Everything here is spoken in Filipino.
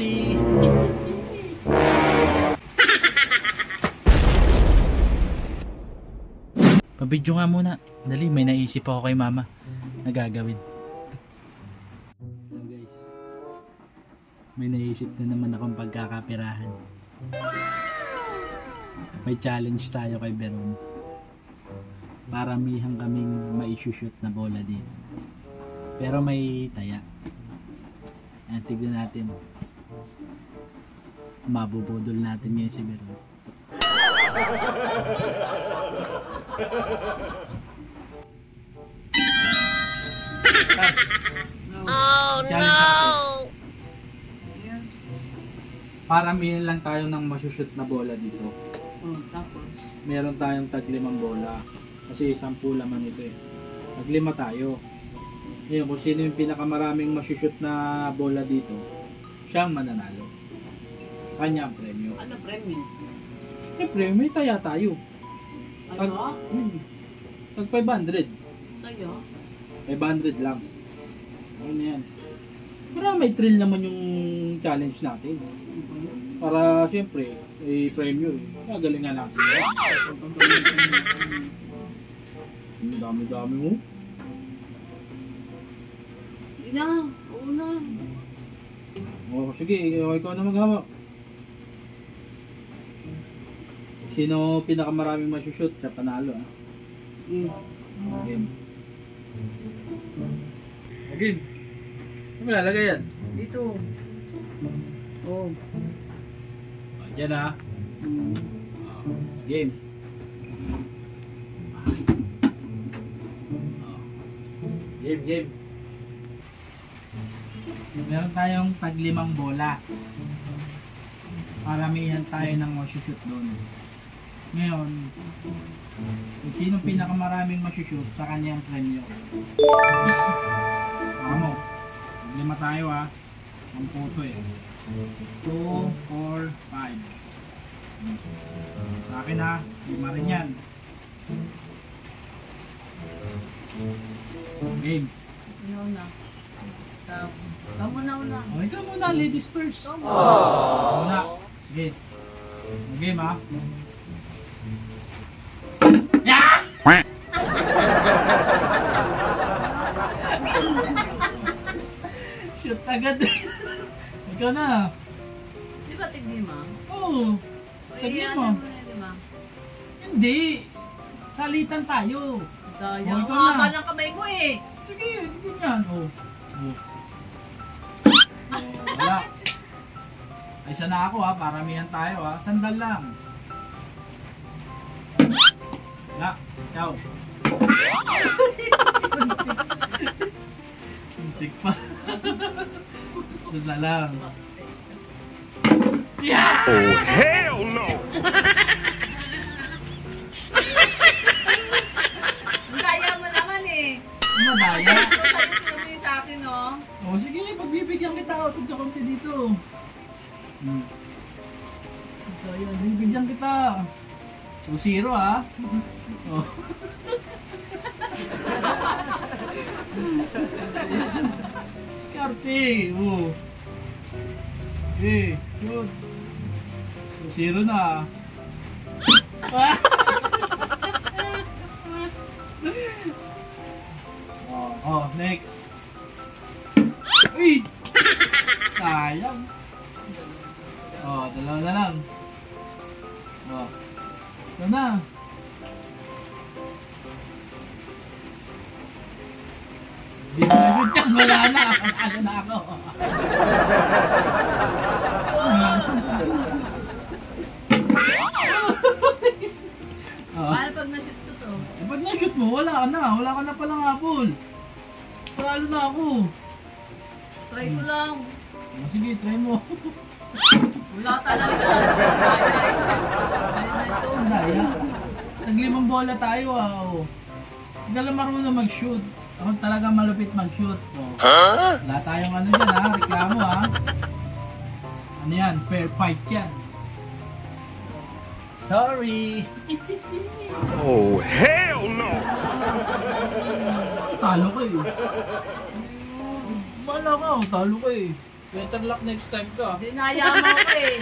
Sorry! Pabidyo nga muna. Dali, may naisip ako kay mama na gagawin. So guys, may naisip na naman akong pagkakapirahan. May challenge tayo kay Beron. Paramihan kaming mai-shoot na bola dito. Pero may taya. Ayan, tignan natin. Mabubudol natin ngayon si Beron. Oh no! Paramihan lang tayo ng masushoot na bola dito. Tapos? Meron tayong tag-limang bola. Kasi 10 laman ito eh. Tag-5 tayo. Ngayon, kung sino yung pinakamaraming masushoot na bola dito, siyang mananalo. Sa kanya ang premyo. Ano premyo? Siyempre, may taya tayo. Ano? Tag 500. Tayo? 500 lang. Ano yan? Para may thrill naman yung challenge natin. Para siyempre, premyo eh. Gagalingan natin. Ang dami-dami mo. Hindi na. Oo na. Oh, sige, ikaw na maghawak. Sino pinakamaraming masushoot siya panalo ah. Game. Game. Ano lalagay yan? Dito. Oh. Diyan ah. Game. Game. Meron tayong tag-5 bola. Paramihan tayo ng masushoot doon. Ngayon, kung sino pinakamaraming masushoot sa kanyang premyo. Amo, 5 tayo ah. Ang puto eh. 2, 4, 5. Sa akin ha, 5 rin yan. Game. Una. Ikaw muna. Oh, ikaw muna, ladies first. Oh. Muna. Sige. Game ha. Yeah! Shoot agad. Ikaw na. Di ba tig-5? Oo. Tig-5. Hindi. Salitan tayo. Sayang. ikaw Ang na. haba ng kamay mo eh. Sige, ganyan. Wala. Ay, isa na ako ha. Paramihan tayo ha. Sandal lang. Wala. Ikaw. Untik pa. Sandal lang. Yeah! Oh, hell no! Kaya mo naman eh. Madaya. Sa'yo sino sa akin no? O sige, pagbibigyan kita. Huwag ka konti dito. So yan, bibigyan kita. 2-0 ha. Oh. Skarte. Oh. Okay, good. 2-0 na. Oh, next. Uy! Sayang. Oh, 2 na lang. Oh. Ito na. Di mo na dyan. Wala na. Ano na ako. Paano pag na-shoot ko to? Pag na-shoot mo, wala ka na. Wala ka na palang habol. Paralo na ako. Try ko lang. Oh, sige, try mo. Wala talaga. Daya. Tag-5 bola tayo ah. Oh. Hindi ka lang marunong mag-shoot. Ako talaga malupit mag-shoot. Oh. Wala tayong ano dyan ha. Reklamo ha. Ano yan? Fair fight yan. Sorry. Oh, hell no! Talo ko eh. Bala ka, talo ko eh. Better luck next time ka. Dinayaman ko eh.